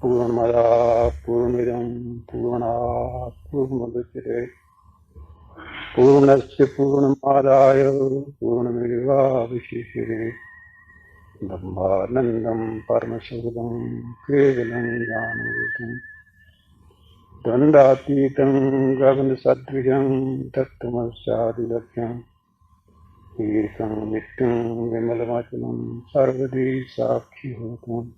पूर्णमदा पूर्णमिदं पूर्णात् पूर्णमुदच्यते पूर्णस्य पूर्णमादाय पूर्णमेवावशिष्यते ब्रह्मानन्दं परमसुखदं केवलं ज्ञानरूपं द्वन्द्वातीतं गगनसदृशं तत्त्वमस्यादिलक्ष्यम् एकं नित्यं विमलमचलं सर्वदी साक्षिभूतम्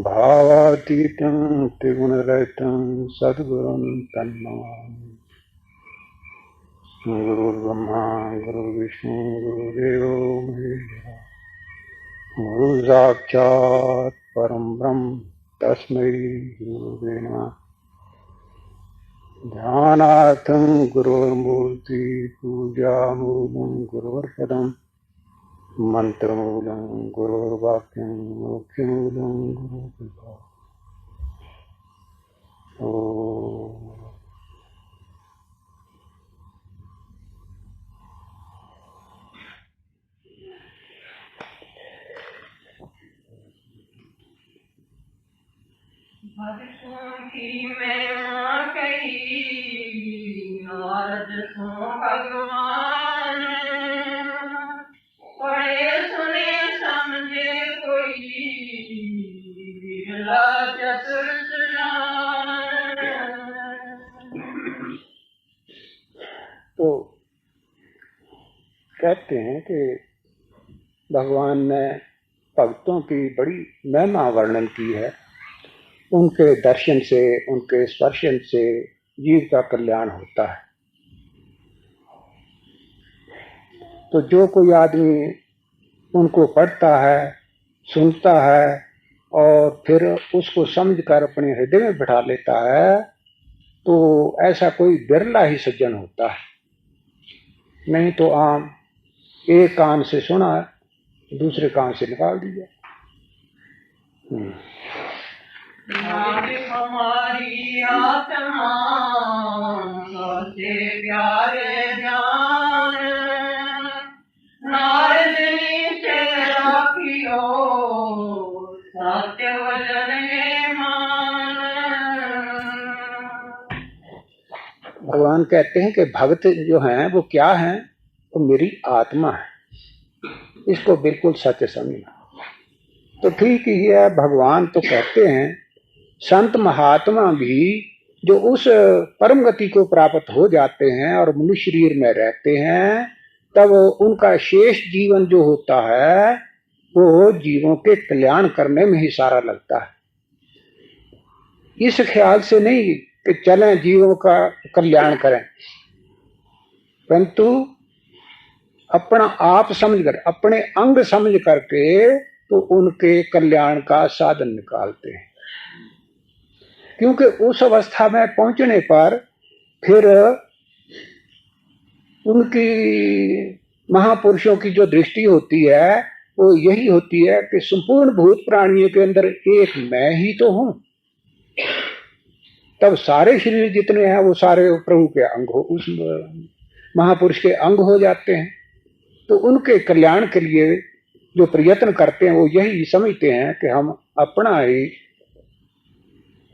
भावातीतं त्रिगुणरहितं सद्गुरुं तन्नमामि। गुरुर्ब्रह्मा गुरुर्विष्णु गुरुर्देवो महेश्वरः गुरुसाक्षात् परं ब्रह्म तस्मै गुरुवे नमः। ध्यानार्थं गुरुर्मूर्ति पूजामूलं गुरुर्पदम् मंत्रमूलं गुरुर्वाक्यं मोक्षमूलं गुरुकृपा। भगवान पढ़े सुने समझे कोई बिरला चतुर तो कहते हैं कि भगवान ने भक्तों की बड़ी महिमा वर्णन की है। उनके दर्शन से, उनके स्पर्शन से जीव का कल्याण होता है। तो जो कोई आदमी उनको पढ़ता है, सुनता है और फिर उसको समझकर अपने हृदय में बिठा लेता है, तो ऐसा कोई बिरला ही सज्जन होता है। नहीं तो आम एक कान से सुना, दूसरे कान से निकाल दिया। हमारी आत्मा से प्यारे जान नारद नीचे राखियो सत्य वचन मान। भगवान कहते हैं कि भक्त जो हैं वो क्या हैं? तो मेरी आत्मा है। इसको बिल्कुल सत्य समझना। तो ठीक ही है, भगवान तो कहते हैं संत महात्मा भी जो उस परम गति को प्राप्त हो जाते हैं और मनुष्य शरीर में रहते हैं, तब उनका शेष जीवन जो होता है वो जीवों के कल्याण करने में ही सारा लगता है। इस ख्याल से नहीं कि चलें जीवों का कल्याण करें, परंतु अपना आप समझकर, अपने अंग समझ करके तो उनके कल्याण का साधन निकालते हैं। क्योंकि उस अवस्था में पहुंचने पर फिर उनकी महापुरुषों की जो दृष्टि होती है वो यही होती है कि संपूर्ण भूत प्राणियों के अंदर एक मैं ही तो हूं। तब सारे शरीर जितने हैं वो सारे प्रभु के अंग हो, उस महापुरुष के अंग हो जाते हैं। तो उनके कल्याण के लिए जो प्रयत्न करते हैं वो यही समझते हैं कि हम अपना ही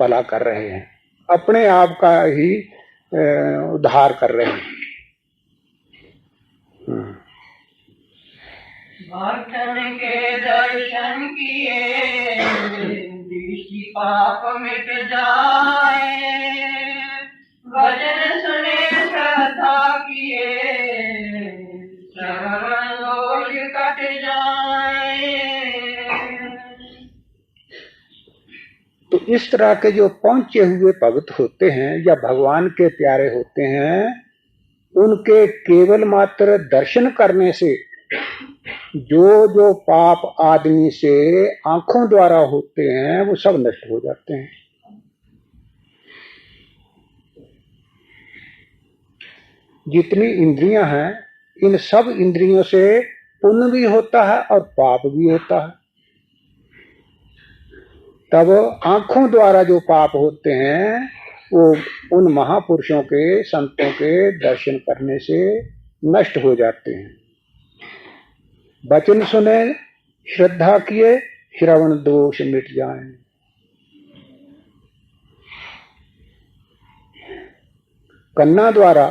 भला कर रहे हैं, अपने आप का ही उद्धार कर रहे हैं। भक्तन के दर्शन किए दृष्टि पाप मिट जाए, भजन सुने श्रद्धा किए श्रवण दोष कट जाए। तो इस तरह के जो पहुंचे हुए भक्त होते हैं या भगवान के प्यारे होते हैं, उनके केवल मात्र दर्शन करने से जो पाप आदमी से आंखों द्वारा होते हैं वो सब नष्ट हो जाते हैं। जितनी इंद्रियां हैं, इन सब इंद्रियों से पुण्य भी होता है और पाप भी होता है। तब आंखों द्वारा जो पाप होते हैं वो उन महापुरुषों के, संतों के दर्शन करने से नष्ट हो जाते हैं। वचन सुने, श्रद्धा किए, श्रवण दोष मिट जाएं। कन्ना द्वारा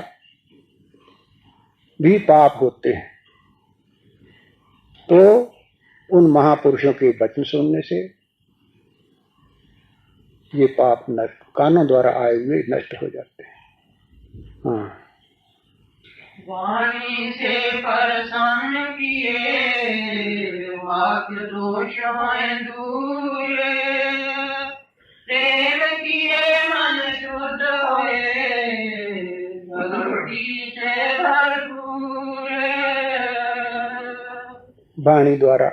भी पाप होते हैं, तो उन महापुरुषों के वचन सुनने से ये पाप नष्ट, कानों द्वारा आए हुए नष्ट हो जाते हैं। हाँ, वाणी से प्रसन्न किए वाक दोष हैं दूर, प्रेम किए मन शुद्ध होए भक्ति से भरपूर। वाणी द्वारा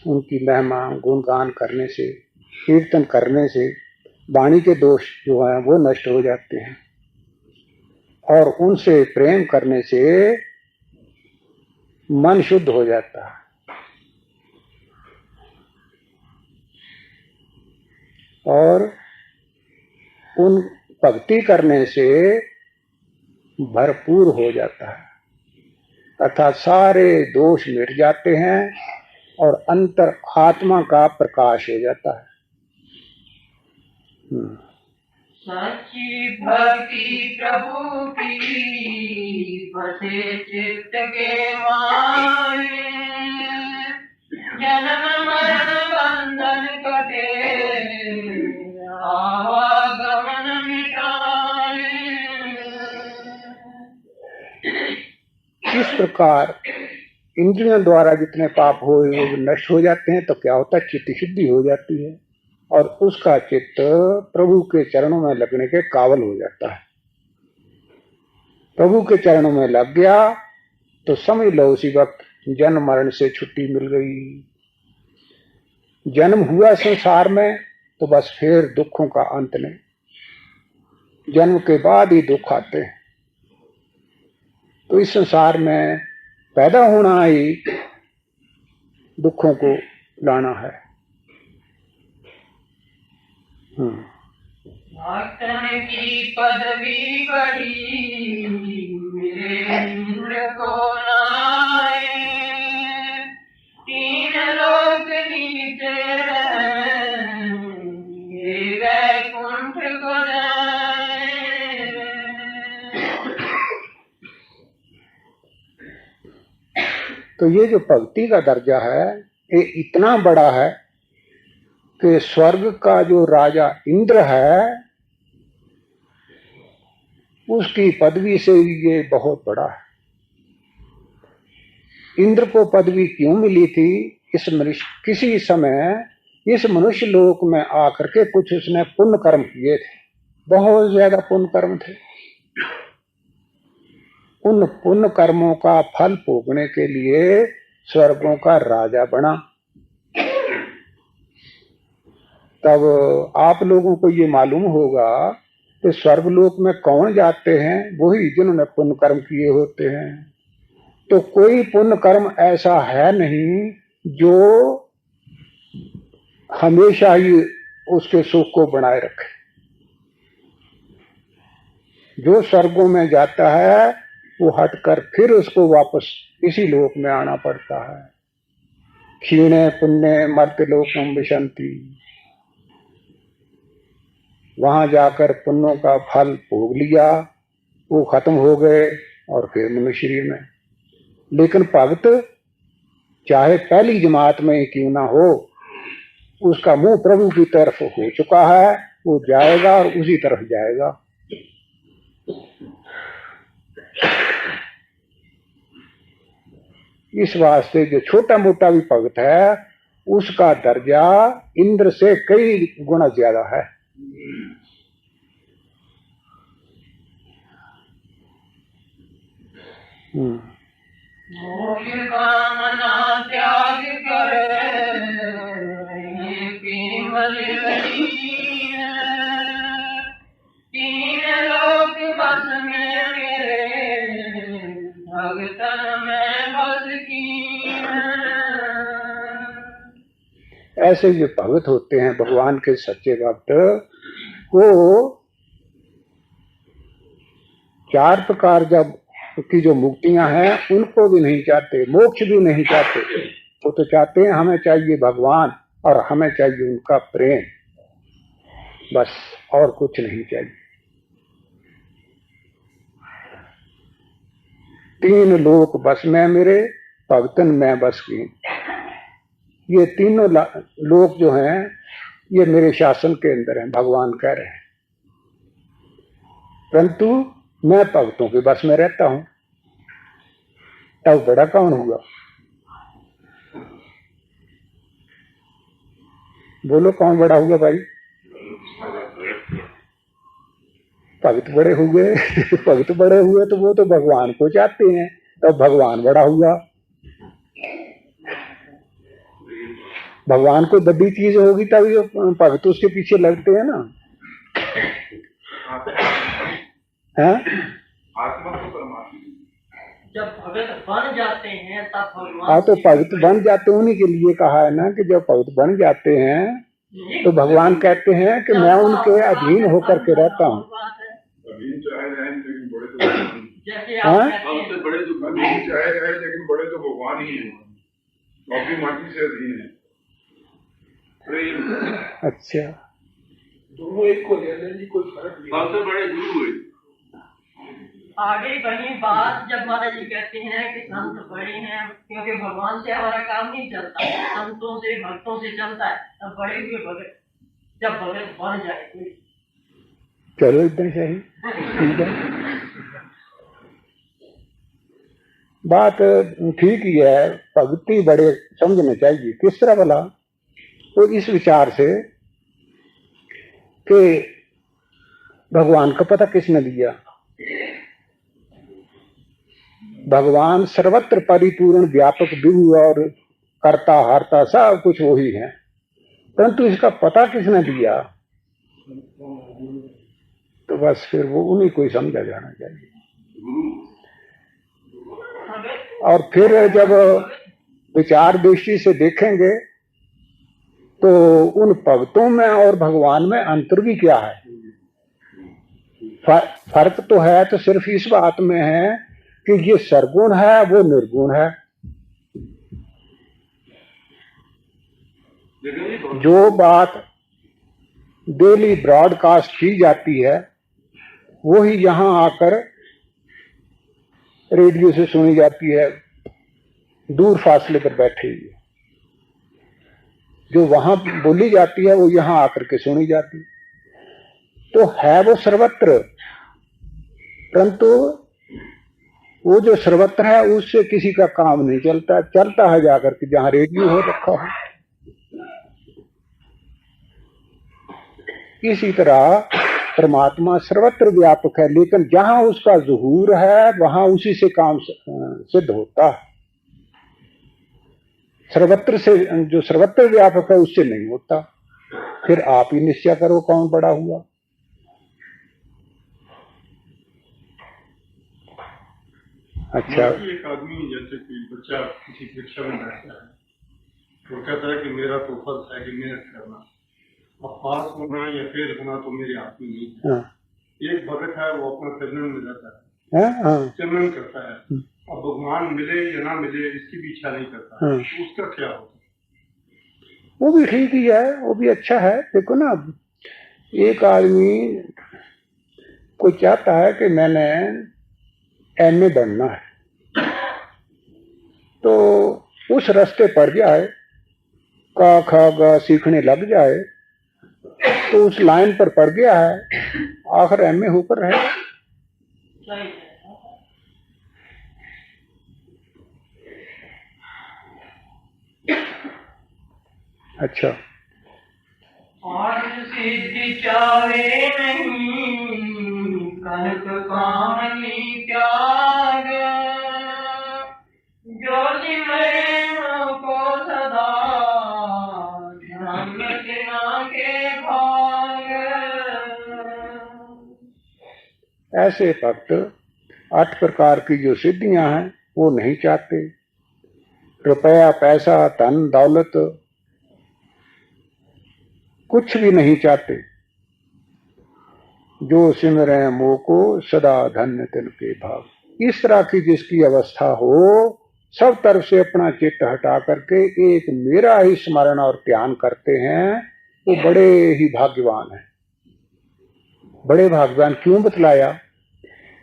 उनकी महिमा गुणगान करने से, कीर्तन करने से वाणी के दोष जो हैं वो नष्ट हो जाते हैं, और उनसे प्रेम करने से मन शुद्ध हो जाता है। और उन भक्ति करने से भरपूर हो जाता है, अर्थात सारे दोष मिट जाते हैं और अंतर आत्मा का प्रकाश हो जाता है। सच्ची भक्ति प्रभु की बसे चित्त के माए, जन्म मरण बंधन कटे आवागमन मिटाए। इस प्रकार इंद्रियों द्वारा जितने पाप हो नष्ट हो जाते हैं, तो क्या होता है, चित्त शुद्धि हो जाती है और उसका चित्त प्रभु के चरणों में लगने के काबिल हो जाता है। प्रभु के चरणों में लग गया तो समझ लो उसी वक्त जन्म मरण से छुट्टी मिल गई। जन्म हुआ संसार में तो बस फिर दुखों का अंत नहीं, जन्म के बाद ही दुख आते हैं। तो इस संसार में पैदा होना ही दुखों को लाना है। भक्तन की पदवी बड़ी मेरे इंद्र को नाए, तीन लोक नीचे ये वैकुंठ को जाए। तो ये जो भक्ति का दर्जा है ये इतना बड़ा है कि स्वर्ग का जो राजा इंद्र है उसकी पदवी से ये बहुत बड़ा है। इंद्र को पदवी क्यों मिली थी? इस मनुष्य किसी समय इस मनुष्य लोक में आकर के कुछ उसने पुण्य कर्म किए थे, बहुत ज्यादा पुण्य कर्म थे। उन पुण्य कर्मों का फल भोगने के लिए स्वर्गों का राजा बना। तब आप लोगों को ये मालूम होगा कि स्वर्गलोक में कौन जाते हैं? वही जिन्होंने पुण्य कर्म किए होते हैं। तो कोई पुण्य कर्म ऐसा है नहीं जो हमेशा ही उसके सुख को बनाए रखे। जो स्वर्गों में जाता है वो हटकर फिर उसको वापस इसी लोक में आना पड़ता है। क्षीणे पुण्य मर्त्य लोकम विशंति, वहां जाकर पुण्यों का फल भोग लिया, वो खत्म हो गए और फिर मनुष्य शरीर में। लेकिन भक्त चाहे पहली जमात में क्यों ना हो, उसका मुंह प्रभु की तरफ हो चुका है, वो जाएगा और उसी तरफ जाएगा। इस वास्ते जो छोटा मोटा भी भक्त है उसका दर्जा इंद्र से कई गुना ज्यादा है। मोक्ष कामना त्याग कर तीन लोक बस में मेरे भगतन में बस की। ऐसे जो भगत होते हैं भगवान के सच्चे भक्त, वो चार प्रकार जब की जो मुक्तियां हैं उनको भी नहीं चाहते, मोक्ष भी नहीं चाहते। वो तो चाहते हैं हमें चाहिए भगवान और हमें चाहिए उनका प्रेम, बस और कुछ नहीं चाहिए। 3 लोक बस में मेरे, भगतन में बस की। ये तीनों लोक जो हैं ये मेरे शासन के अंदर हैं, भगवान कह रहे हैं। परंतु मैं भक्तों के बस में रहता हूं, तब बड़ा कौन हुआ? बोलो कौन बड़ा हुआ भाई? भक्त बड़े हुए। भक्त बड़े हुए तो वो तो भगवान को चाहते हैं, तब भगवान बड़ा हुआ। भगवान को बड़ी चीज होगी तभी भक्त उसके पीछे लगते हैं ना। है आत्मा तो परमात्मा जब भगत बन जाते हैं तब भगवान। हाँ, तो भगत बन जाते हैं, उन्हीं के लिए कहा है ना कि जब भगत बन जाते हैं तो भगवान कहते हैं कि मैं उनके अधीन होकर के रहता हूँ। सबसे बड़े तो लेकिन बड़े तो भगवान ही हैं, अपनी मर्जी से अधीन है। अच्छा, दोनों एक को ले लें जी, कोई फर्क नहीं। सबसे बड़े गुरु हुए। आगे वही बात जब महाराज जी कहते हैं कि संत बड़े हैं, क्योंकि भगवान से हमारा काम नहीं चलता, संतों से भक्तों से चलता है। तब बड़े हुए भगत जब भगत बन जाए, चलो एकदम सही, ठीक है, बात ठीक ही है। भक्ति बड़े समझने चाहिए। किस तरह भला? तो इस विचार से कि भगवान का पता किसने दिया? भगवान सर्वत्र परिपूर्ण व्यापक विभु और कर्ता हर्ता सब कुछ वही है, परंतु इसका पता किसने दिया? तो बस फिर वो उन्हीं को ही समझा जाना चाहिए। और फिर जब विचार दृष्टि से देखेंगे तो उन भक्तों में और भगवान में अंतर भी क्या है? फर्क तो है तो सिर्फ इस बात में है कि ये सरगुण है, वो निर्गुण है। जो बात डेली ब्रॉडकास्ट की जाती है वही यहां आकर रेडियो से सुनी जाती है, दूर फासले पर बैठे हुए। जो वहां बोली जाती है वो यहां आकर के सुनी जाती है। तो है वो सर्वत्र, परंतु वो जो सर्वत्र है उससे किसी का काम नहीं चलता। चलता है जाकर के जहां रेडियो हो रखा हो। इसी तरह परमात्मा सर्वत्र व्यापक है, लेकिन जहां उसका ज़ुहूर है वहां उसी से काम सिद्ध होता है। सर्वत्र से जो सर्वत्र व्यापक है उससे नहीं होता। फिर आप ही निश्चय करो कौन बड़ा हुआ। अच्छा, एक आदमी जैसे कि बच्चा किसी परीक्षा में बैठता है तो कहता है कि मेरा तो फर्ज है कि मेहनत करना, अब पास होना या फेल होना तो मेरे हाथ में नहीं है। एक भगत है वो अपना सिमरन में रहता है, सिमरन करता है, अब भगवान मिले या ना मिले इसकी भी इच्छा नहीं करता, तो उसका क्या होता? वो भी ठीक ही है, वो भी अच्छा है। देखो ना, एक आदमी कोई चाहता है कि मैंने एमए बनना है, तो उस रास्ते पर जाए, का खा गा सीखने लग जाए तो उस लाइन पर पड़ गया है, आखिर एमए होकर रहेगा। अच्छा, और सिद्धि चाहे नहीं कनक कामनी त्याग, जो सिमरन को सदा ध्यान रखना के भाग। ऐसे भक्त 8 प्रकार की जो सिद्धियां हैं वो नहीं चाहते। रुपया पैसा धन दौलत कुछ भी नहीं चाहते। जो सिमरे मोह को सदा धन्य तिन के भाव। इस तरह की जिसकी अवस्था हो सब तरफ से अपना चित्त हटा करके एक मेरा ही स्मरण और ध्यान करते हैं, वो बड़े ही भाग्यवान है। बड़े भाग्यवान क्यों बतलाया?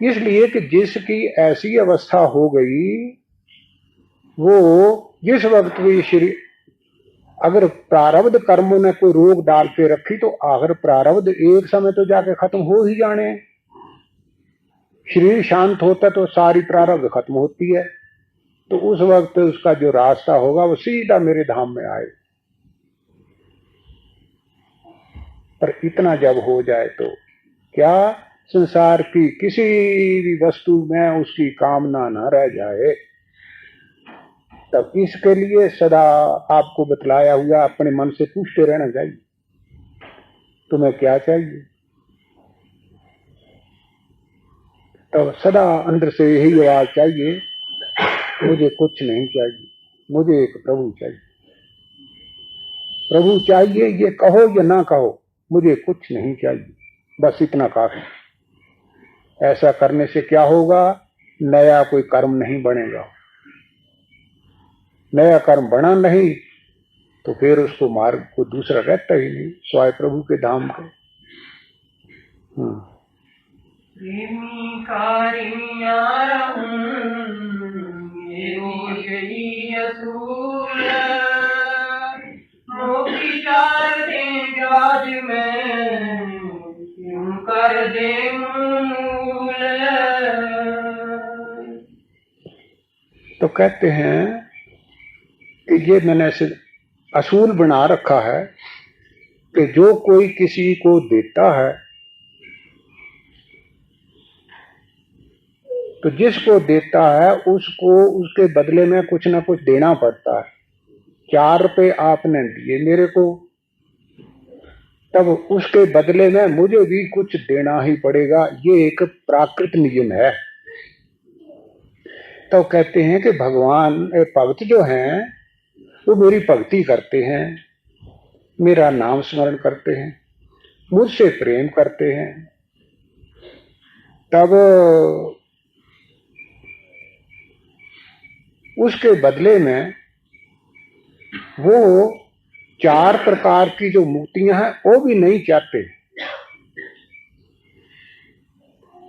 इसलिए कि जिसकी ऐसी अवस्था हो गई, वो जिस वक्त भी श्री अगर प्रारब्ध कर्मों ने कोई रोक डाल के रखी तो आखिर प्रारब्ध एक समय तो जाके खत्म हो ही जाने। शरीर शांत होता तो सारी प्रारब्ध खत्म होती है, तो उस वक्त उसका जो रास्ता होगा वो सीधा मेरे धाम में आए। पर इतना जब हो जाए तो क्या संसार की किसी भी वस्तु में उसकी कामना न रह जाए, तब इसके लिए सदा आपको बतलाया हुआ अपने मन से पूछते रहना चाहिए, तुम्हें क्या चाहिए? तब सदा अंदर से यही आवाज चाहिए, मुझे कुछ नहीं चाहिए, मुझे एक प्रभु चाहिए। प्रभु चाहिए ये कहो या ना कहो, मुझे कुछ नहीं चाहिए, बस इतना काफी। ऐसा करने से क्या होगा? नया कोई कर्म नहीं बनेगा। नया कर्म बना नहीं तो फिर उसको मार्ग को दूसरा रहता ही नहीं, स्वाय प्रभु के धाम को। तो कहते हैं कि ये मैंने ऐसे असूल बना रखा है कि जो कोई किसी को देता है तो जिसको देता है उसको उसके बदले में कुछ ना कुछ देना पड़ता है। 4 रुपए आपने दिए मेरे को, तब उसके बदले में मुझे भी कुछ देना ही पड़ेगा। ये एक प्राकृत नियम है। तो कहते हैं कि भगवान भक्त जो हैं वो मेरी भक्ति करते हैं, मेरा नाम स्मरण करते हैं, मुझसे प्रेम करते हैं, तब उसके बदले में वो 4 प्रकार की जो मुक्तियां हैं वो भी नहीं चाहते।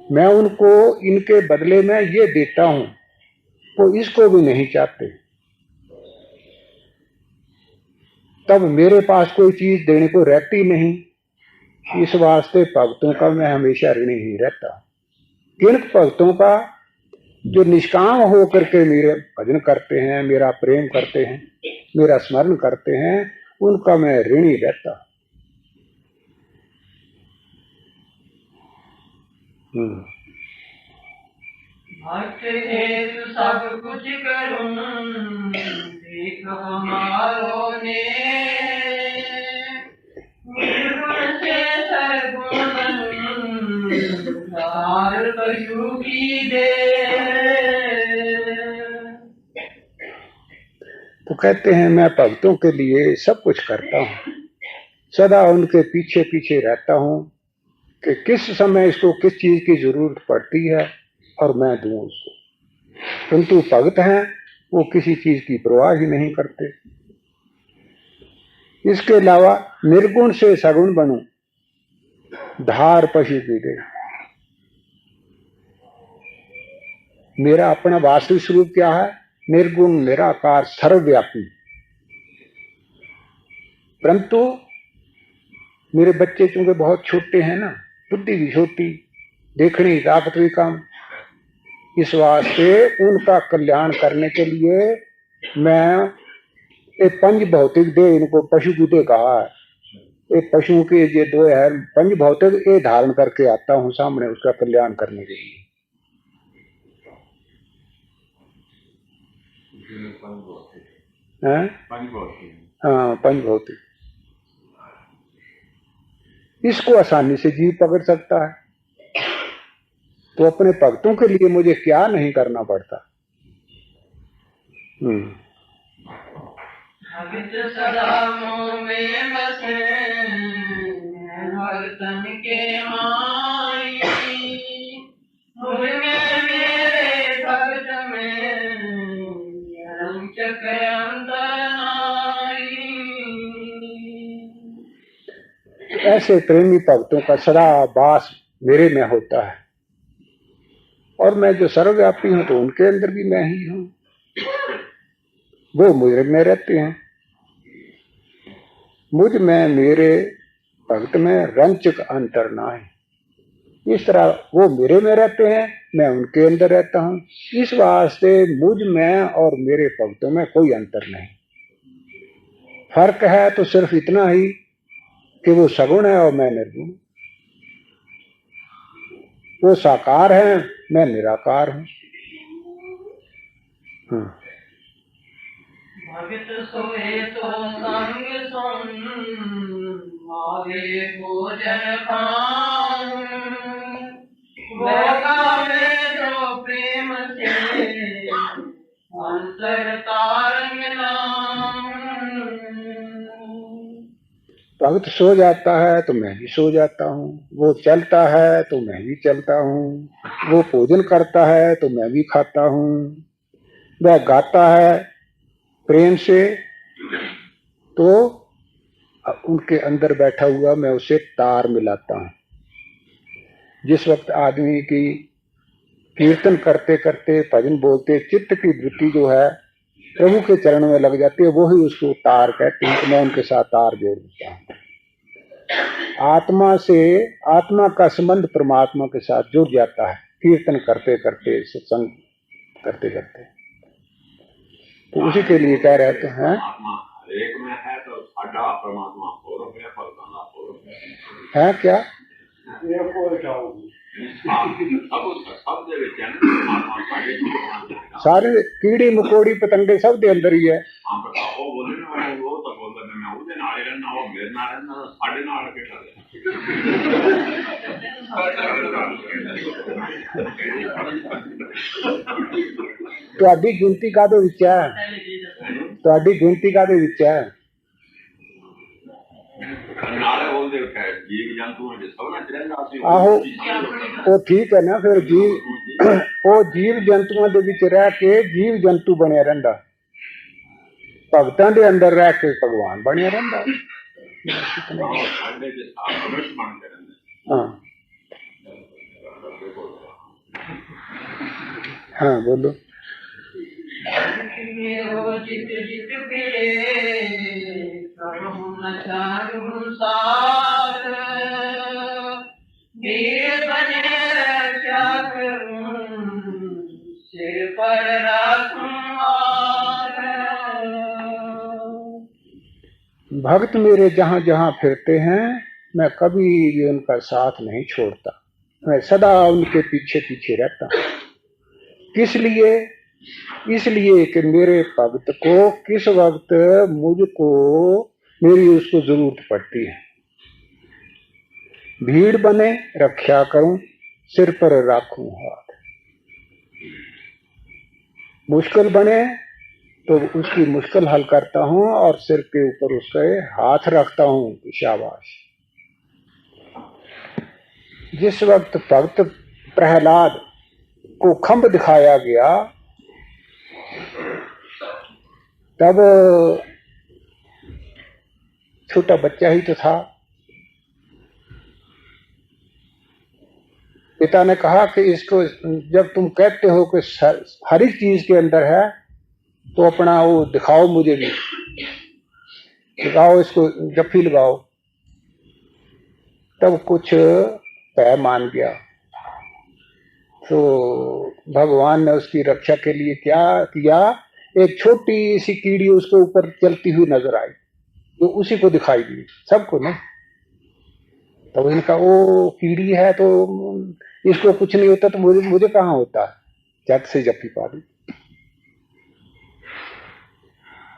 मैं उनको इनके बदले में ये देता हूं, वो इसको भी नहीं चाहते। तब मेरे पास कोई चीज देने को रहती नहीं। इस वास्ते भक्तों का मैं हमेशा ऋणी ही रहता। किन भक्तों का जो निष्काम होकर के मेरे भजन करते हैं, मेरा प्रेम करते हैं, मेरा स्मरण करते हैं, उनका मैं ऋणी रहता। भक्त हेतु सब कुछ करूं, देखो हमारो ने, निर्गुण से सरगुण बनूं, धार पशु की दे। तो कहते हैं मैं भक्तों के लिए सब कुछ करता हूं, सदा उनके पीछे पीछे रहता हूं कि किस समय इसको किस चीज की जरूरत पड़ती है और मैं दूं उसको। परंतु भक्त हैं वो किसी चीज की परवाह ही नहीं करते। इसके अलावा निर्गुण से सगुण बनूं, धार पशु की दे। मेरा अपना वास्तविक स्वरूप क्या है? निर्गुण निराकार सर्वव्यापी। परंतु मेरे बच्चे चूंकि बहुत छोटे हैं ना, बुद्धि भी छोटी, देखने की ताकत भी कम, इस वास्ते उनका कल्याण करने के लिए मैं एक पंच भौतिक दे, इनको पशु की दे कहा है, एक पशु के ये 2 है पंच भौतिक, ये धारण करके आता हूं सामने उसका कल्याण करने के लिए। हाँ, पंच भौतिक। इसको आसानी से जीव पकड़ सकता है, तो अपने भक्तों के लिए मुझे क्या नहीं करना पड़ता। भक्त सदा मोह में बसे, भक्तन के माई, मुझ में मेरे भक्त में ऐसे प्रेमी भक्तों का सदा वास मेरे में होता है, और मैं जो सर्वव्यापी हूं तो उनके अंदर भी मैं ही हूं, वो मुझे में रहते हैं। मुझ में मेरे भक्त में रंचक अंतर ना है। इस तरह वो मेरे में रहते हैं, मैं उनके अंदर रहता हूं। इस वास्ते मुझ में और मेरे भक्तों में कोई अंतर नहीं। फर्क है तो सिर्फ इतना ही कि वो सगुण है और मैं निर्गुण। वो साकार है, मैं निराकार हूं। भगत सोए तो संग सुन, आगे भोजन खाऊं, गावे जो प्रेम से अंतर तार मिलाऊं। भक्त सो जाता है तो मैं भी सो जाता हूँ, वो चलता है तो मैं भी चलता हूँ, वो भोजन करता है तो मैं भी खाता हूँ, वह गाता है प्रेम से तो उनके अंदर बैठा हुआ मैं उसे तार मिलाता हूँ। जिस वक्त आदमी की कीर्तन करते करते भजन बोलते चित्त की वृत्ति जो है प्रभु के चरण में लग जाती है, वो ही उसको तार कहते हैं। मैं उनके साथ तार जोड़ देता हूँ। आत्मा से आत्मा का संबंध परमात्मा के साथ जुड़ जाता है कीर्तन करते करते, सत्संग करते करते। तो उसी के लिए कह रहे हैं एक में है तो साडा परमात्मा और है क्या सारे कीड़ी मकोड़ी पतंगे सब दे अंदर ही है। ਤੁਹਾਡੀ ਗਿਣਤੀ ਕਾਹਦੇ ਵਿੱਚ ਹੈ? ਤੁਹਾਡੀ ਗਿਣਤੀ ਕਾਹਦੇ ਵਿੱਚ ਹੈ? ਆਹੋ ਉਹ ਠੀਕ ਹੈ ਨਾ, ਫਿਰ ਉਹ ਜੀਵ ਜੰਤੂਆਂ ਦੇ ਵਿੱਚ ਰਹਿ ਕੇ ਜੀਵ ਜੰਤੂ ਬਣਿਆ ਰਹਿੰਦਾ, ਭਗਤਾਂ ਦੇ ਅੰਦਰ ਰਹਿ ਕੇ ਭਗਵਾਨ ਬਣਿਆ ਰਹਿੰਦਾ। हाँ हाँ बोलो। जित जित संसार वीर बने क्या करूं, सिर पर रखूं भक्त मेरे जहाँ जहाँ फिरते हैं मैं कभी भी उनका साथ नहीं छोड़ता, मैं सदा उनके पीछे पीछे रहता हूँ। किस लिए? इसलिए कि मेरे भक्त को किस वक्त मुझको मेरी उसको जरूरत पड़ती है। भीड़ बने रक्षा करूं, सिर पर रखूं हाथ, मुश्किल बने तो उसकी मुश्किल हल करता हूं और सिर के ऊपर उसके हाथ रखता हूं। शाबाश। जिस वक्त भक्त प्रहलाद को खंभ दिखाया गया तब छोटा बच्चा ही तो था। पिता ने कहा कि इसको जब तुम कहते हो कि हर एक चीज के अंदर है तो अपना वो दिखाओ, मुझे भी दिखाओ, इसको जफ्फी लगाओ। तब कुछ भय मान गया तो भगवान ने उसकी रक्षा के लिए क्या किया, एक छोटी सी कीड़ी उसके ऊपर चलती हुई नजर आई तो उसी को दिखाई दी, सबको नहीं। तो इनका वो कीड़ी है तो इसको कुछ नहीं होता तो मुझे कहाँ होता है, झट से जफ्फी पा दी।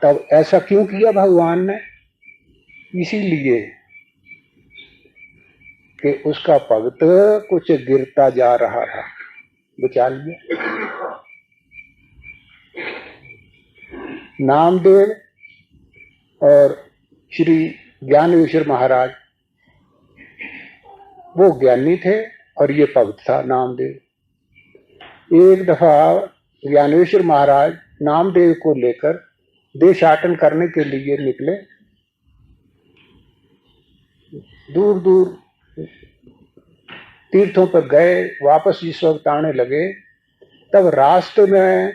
तब ऐसा क्यों किया भगवान ने? इसीलिए कि उसका भक्त कुछ गिरता जा रहा था, बचा लिया। नामदेव और श्री ज्ञानेश्वर महाराज वो ज्ञानी थे और ये भक्त था नामदेव। एक दफा ज्ञानेश्वर महाराज नामदेव को लेकर देशाटन करने के लिए निकले दूर दूर तीर्थों पर गए, वापस जिस वक्त आने लगे तब रास्ते में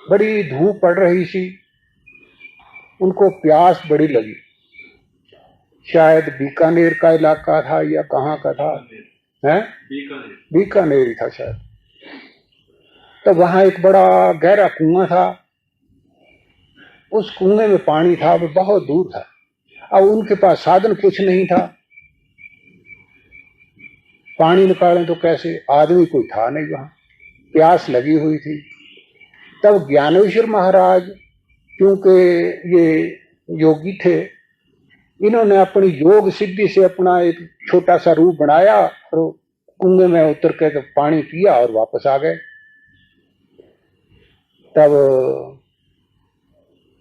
बड़ी धूप पड़ रही थी, उनको प्यास बड़ी लगी। शायद बीकानेर का इलाका था या कहाँ का था, है बीकानेर ही था शायद। तो वहां एक बड़ा गहरा कुआं था, उस कुएं में पानी था, वो बहुत दूर था। अब उनके पास साधन कुछ नहीं था, पानी निकालें तो कैसे, आदमी कोई था नहीं वहां, प्यास लगी हुई थी। तब ज्ञानेश्वर महाराज, क्योंकि ये योगी थे, इन्होंने अपनी योग सिद्धि से अपना एक छोटा सा रूप बनाया और कुएं में उतर के तो पानी पिया और वापस आ गए। तब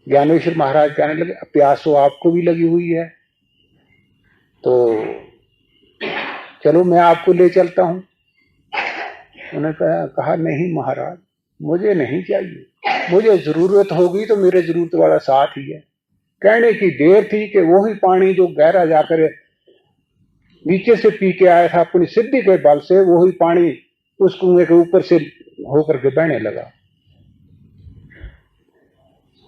ज्ञानेश्वर महाराज कहने लगे, प्यास तो आपको भी लगी हुई है, तो चलो मैं आपको ले चलता हूं। उन्होंने कहा नहीं महाराज, मुझे नहीं चाहिए, मुझे जरूरत होगी तो मेरे जरूरत वाला साथ ही है। कहने की देर थी कि वही पानी जो गहरा जाकर नीचे से पी के आया था अपनी सिद्धि के बल से, वही पानी उस कुएं के ऊपर से होकर के बहने लगा।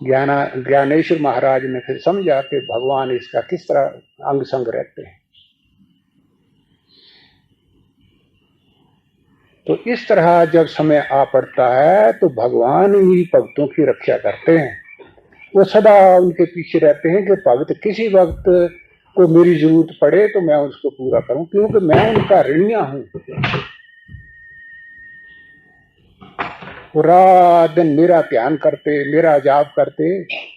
ज्ञानेश्वर महाराज ने फिर समझा कि भगवान इसका किस तरह अंग संग रहते हैं। तो इस तरह जब समय आ पड़ता है तो भगवान ही भक्तों की रक्षा करते हैं। वो सदा उनके पीछे रहते हैं कि भक्त किसी वक्त को मेरी जरूरत पड़े तो मैं उसको पूरा करूं, क्योंकि मैं उनका ऋणी हूं। रात दिन मेरा ध्यान करते, मेरा जाप करते,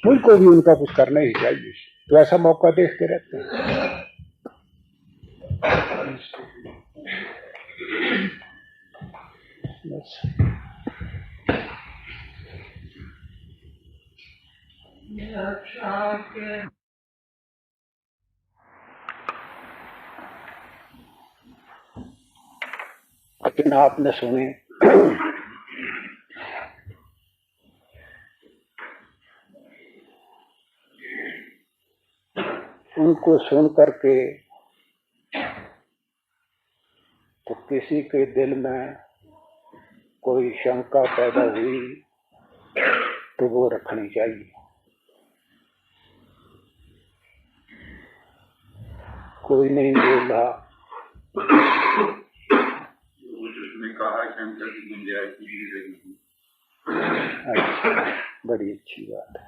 मुझको भी उनका कुछ करना ही चाहिए। तो ऐसा मौका देखते रहते हैं। बस लेकिन आपने सुने उनको सुन करके तो किसी के दिल में कोई शंका पैदा हुई तो वो रखनी चाहिए। कोई नहीं बोल रहा, अच्छा, बड़ी अच्छी बात है।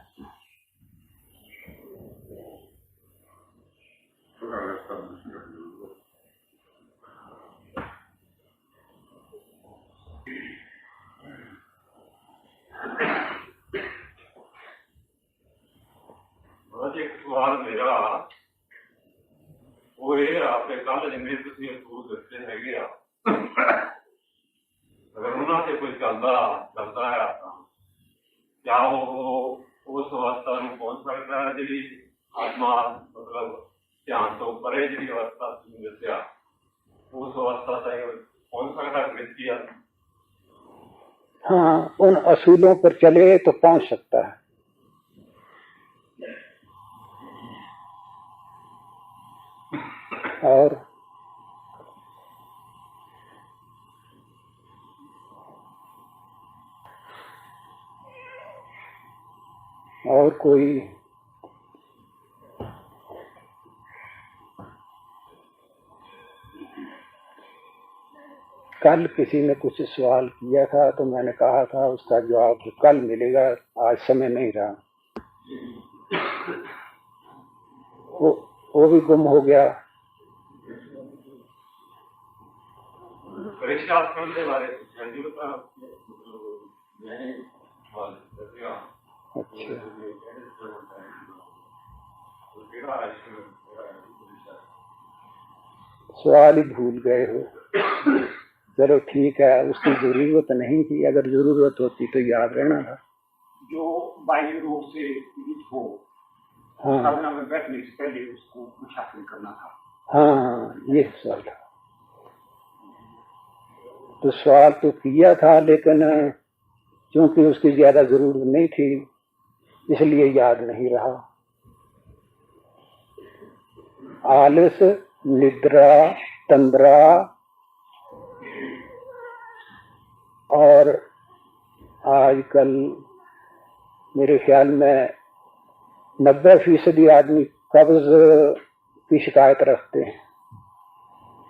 एक सवाल मेरा वो ये आपने कल जिन्हें तुम स्कूल दसते है अगर उन्होंने कोई चलता है क्या वो उस अवस्था में पहुंच सकता है जी आत्मा मतलब ध्यान तो परे जी अवस्था दसिया उस अवस्था तक पहुंच सकता है व्यक्ति? हाँ, उन असूलों पर चले तो पहुंच सकता है। और कोई कल किसी ने कुछ सवाल किया था तो मैंने कहा था उसका जवाब कल मिलेगा, आज समय नहीं रहा। वो भी गुम हो गया। सवाल ही भूल गए हो। चलो ठीक है, उसकी जरूरत नहीं थी, अगर जरूरत होती तो याद रहना था। जो बाह्य रूप से हो, हाँ, साधना में बैठने से पहले उसको कुछ हासिल करना था। हाँ, ये सवाल था। तो सवाल तो किया था लेकिन क्योंकि उसकी ज्यादा जरूरत नहीं थी इसलिए याद नहीं रहा। आलस, निद्रा, तंद्रा और आजकल मेरे ख्याल में 90% आदमी कब्ज की शिकायत रखते हैं।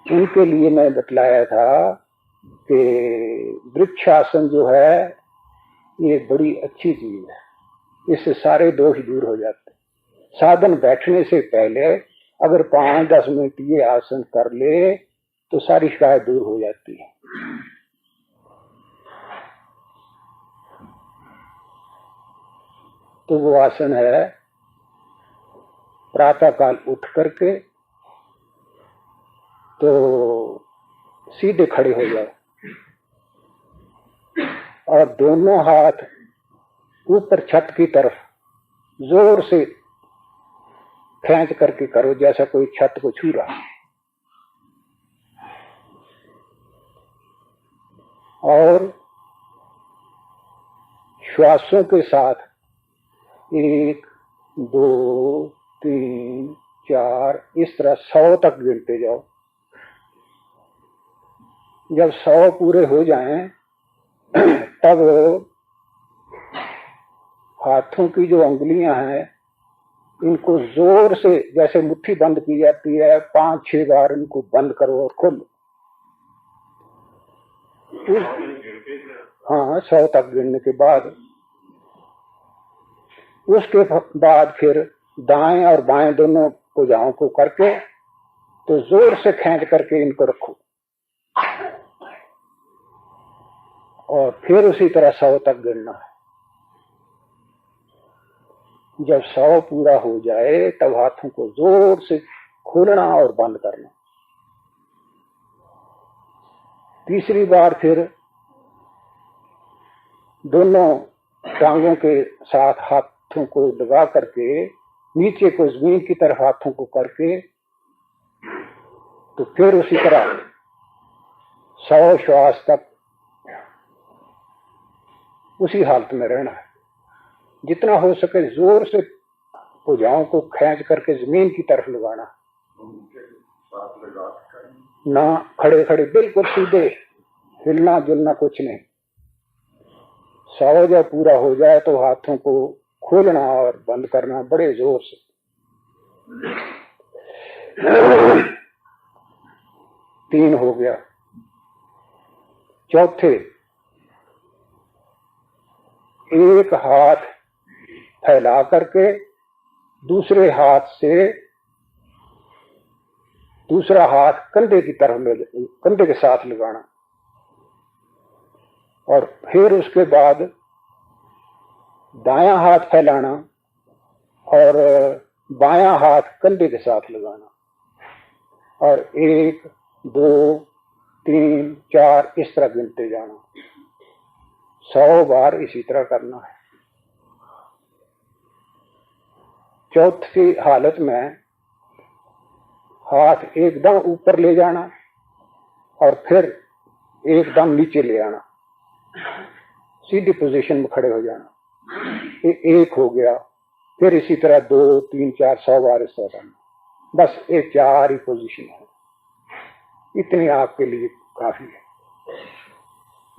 उनके लिए मैं बतलाया था कि वृक्षासन जो है ये बड़ी अच्छी चीज है, इससे सारे दोष दूर हो जाते। साधन बैठने से पहले अगर 5-10 मिनट ये आसन कर ले तो सारी शिकायत दूर हो जाती है। तो वो आसन है, प्रातः काल उठ करके तो सीधे खड़े हो जाओ और दोनों हाथ ऊपर छत की तरफ जोर से खींच करके करो, जैसा कोई छत को छू रहा। और श्वासों के साथ 1, 2, 3, 4 इस तरह 100 तक गिनते जाओ। जब 100 पूरे हो जाएं तब हाथों की जो उंगलियां हैं इनको जोर से, जैसे मुट्ठी बंद की जाती है, 5-6 बार इनको बंद करो और खोलो। हाँ, 100 तक गिनने के बाद उसके बाद फिर दाएं और बाएं दोनों भुजाओं को करके तो जोर से खींच करके इनको रखो और फिर उसी तरह 100 तक गिनना है। जब 100 पूरा हो जाए तब हाथों को जोर से खोलना और बंद करना। तीसरी बार फिर दोनों टांगों के साथ हाथों को लगा करके नीचे को जमीन की तरफ हाथों को करके तो फिर उसी तरह 100 श्वास तक उसी हालत में रहना है। जितना हो सके जोर से भुजाओं को खींच करके जमीन की तरफ लगाना, ना खड़े खड़े, बिल्कुल सीधे, हिलना जुलना कुछ नहीं। 100 जब पूरा हो जाए तो हाथों को खोलना और बंद करना बड़े जोर से। 3 हो गया। चौथे, एक हाथ फैला करके दूसरे हाथ से दूसरा हाथ कंधे की तरफ कंधे के साथ लगाना और फिर उसके बाद दायां हाथ फैलाना और बायां हाथ कंधे के साथ लगाना और 1, 2, 3, 4 इस तरह गिनते जाना। 100 बार इसी तरह करना है। चौथी हालत में हाथ एकदम ऊपर ले जाना और फिर एकदम नीचे ले आना, सीधी पोजीशन में खड़े हो जाना। ये 1 हो गया। फिर इसी तरह 2, 3, 4 100 बार इस तरह करना। बस ये 4 ही पोजीशन है। इतनी आपके लिए काफी है।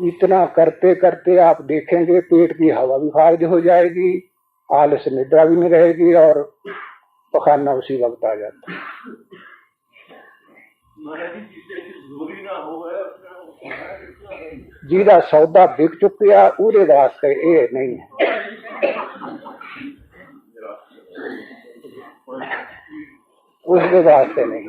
इतना करते करते आप देखेंगे पेट की हवा भी खारिज हो जाएगी, आलस निद्रा भी नहीं रहेगी और पखाना उसी वक्त आ जाता है। जीरा सौदा बिक चुकिया, पूरे वास्ते ये नहीं है। उसके वास्ते नहीं।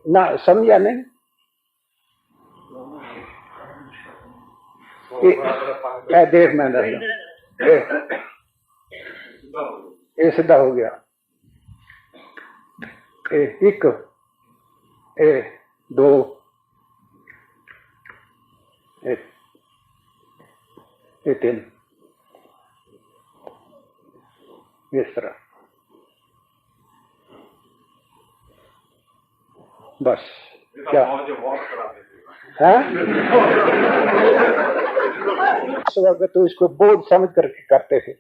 ना समझा नहीं। देख मैं ये सीधा हो गया। 1, 2, 3 इस तरह। बस क्या है। उस वक्त तो इसको बोझ समझ करके करते थे,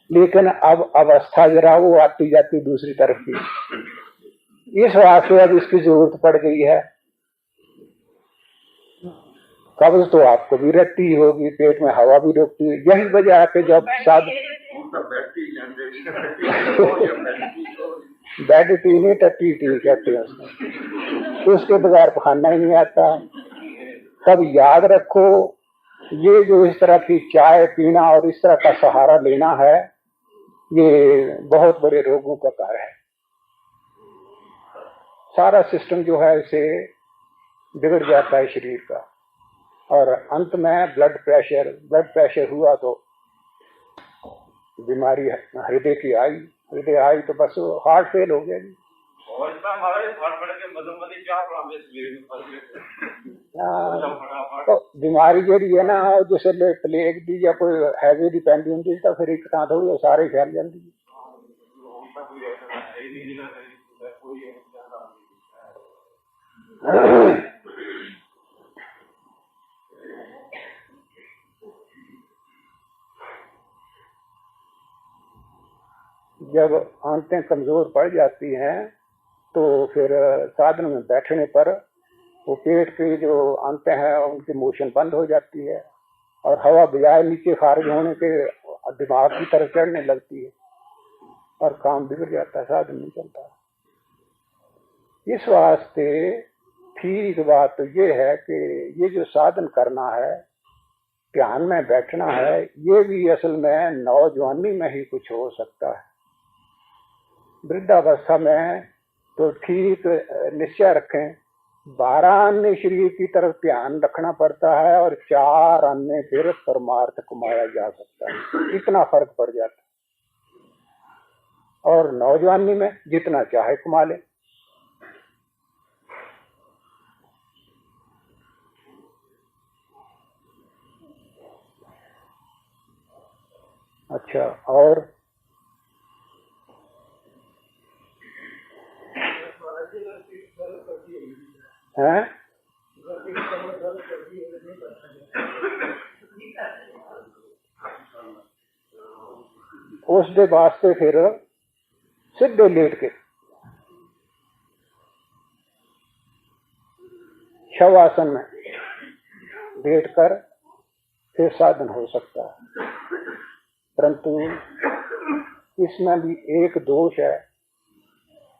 लेकिन अब अवस्था जरा वो आती जाती दूसरी तरफ की। इस वास्ते अब इसकी जरूरत पड़ गई है। कब्ज तो आपको भी रहती होगी, पेट में हवा भी रोकती है। यही वजह है कि जब बैड टी नहीं टट्टी टी कहते हैं उसमें, तो उसके बगैर खाना ही नहीं आता। तब याद रखो, ये जो इस तरह की चाय पीना और इस तरह का सहारा लेना है, ये बहुत बड़े रोगों का कारण है। सारा सिस्टम जो है इसे बिगड़ जाता है शरीर का, और अंत में ब्लड प्रेशर हुआ तो बीमारी हृदय की आई। हृदय आई तो बस हार्ट फेल हो गया जी। तो बीमारी जी है ना, जैसे प्लेग दी या कोई हैवी दी पैंदी होंगी तो फिर एक थोड़ी वो सारे फैल जाती है। जब आंतें कमजोर पड़ जाती हैं तो फिर साधन में बैठने पर वो पेट की जो आंतें हैं उनकी मोशन बंद हो जाती है, और हवा बजाय नीचे खारिज होने के दिमाग की तरफ चढ़ने लगती है, और काम बिगड़ जाता है, साधन नहीं चलता। इस वास्ते ठीक बात तो ये है कि ये जो साधन करना है, ध्यान में बैठना है, ये भी असल में नौजवानी में ही कुछ हो सकता है। वृद्धावस्था में तो ठीक निश्चय रखें, 12 अन्य शरीर की तरफ ध्यान रखना पड़ता है और 4 अन्य फिर परमार्थ कमाया जा सकता है। इतना फर्क पड़ जाता है। और नौजवानी में जितना चाहे कमा ले। अच्छा, और हैं? उसके वास्ते फिर सीधे लेट के शवासन में लेट कर फिर साधन हो सकता है। परंतु इसमें भी एक दोष है,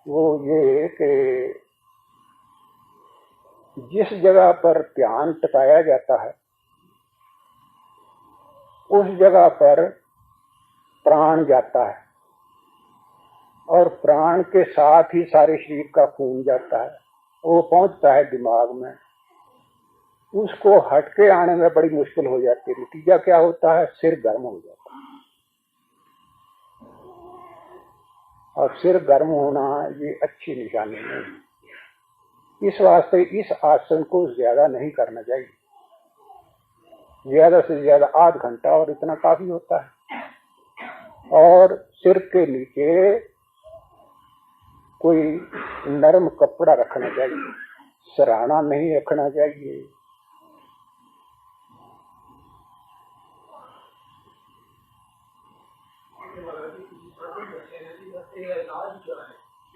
वो ये कि जिस जगह पर ध्यान टिकाया जाता है उस जगह पर प्राण जाता है, और प्राण के साथ ही सारे शरीर का खून जाता है, वो पहुंचता है दिमाग में। उसको हटके आने में बड़ी मुश्किल हो जाती है। नतीजा क्या होता है? सिर गर्म हो जाता है, और सिर गर्म होना ये अच्छी निशानी नहीं है। इस वास्ते इस आसन को ज्यादा नहीं करना चाहिए। ज्यादा से ज्यादा आध घंटा, और इतना काफी होता है। और सिर के नीचे कोई नरम कपड़ा रखना चाहिए, सराहना नहीं रखना चाहिए।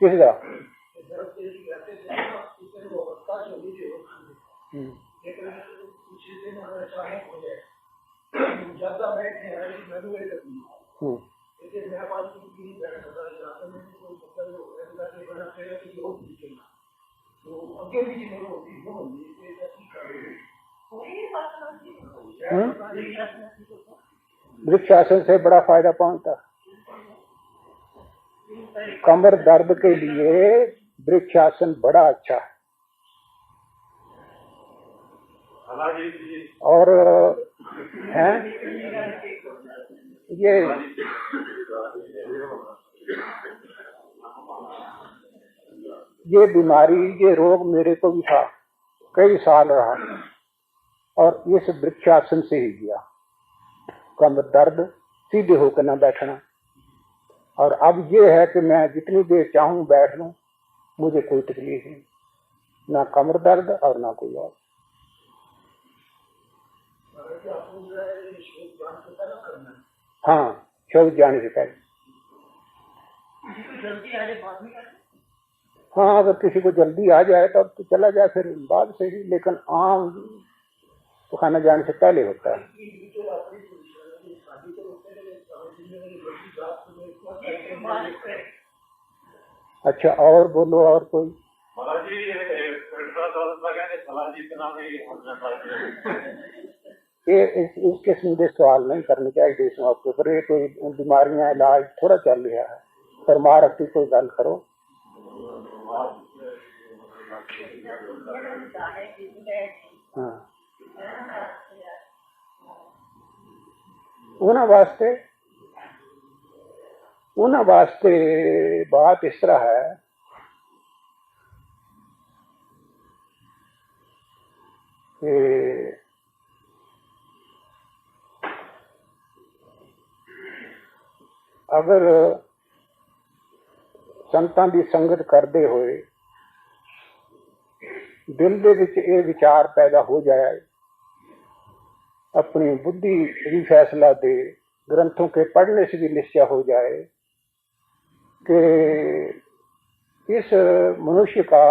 किस तरह? वृक्षासन से बड़ा फायदा पहुंचता। कमर दर्द के लिए वृक्षासन बड़ा अच्छा है। और हैं ये बीमारी, ये रोग मेरे को भी था, कई साल रहा, और इस वृक्षासन से ही गया। कमर दर्द, सीधे होकर ना बैठना। और अब ये है कि मैं जितनी देर चाहूं बैठ लूं, मुझे कोई तकलीफ नहीं, ना कमर दर्द और ना कोई और। हाँ, शोध जाने से पहले। जल्दी आ जाए बाद में करते। हाँ, अगर किसी को जल्दी आ जाए तब तो चला जाए फिर बाद से ही, लेकिन आम तो खाना जाने से पहले होता है। अच्छा, और बोलो, और कोई? महाराज जी ये इस किस्म के सवाल नहीं करने चाहिए देशों आपके ऊपर। ये कोई बीमारियां इलाज थोड़ा चल रहा है, परमारथ की कोई गल करो। हाँ, उन्हें वास्ते बात इस तरह है कि अगर संतां दी संगत करदे होए दिल दे विच ये विचार पैदा हो जाए, अपनी बुद्धि भी फैसला दे, ग्रंथों के पढ़ने से भी निश्चय हो जाए कि इस मनुष्य का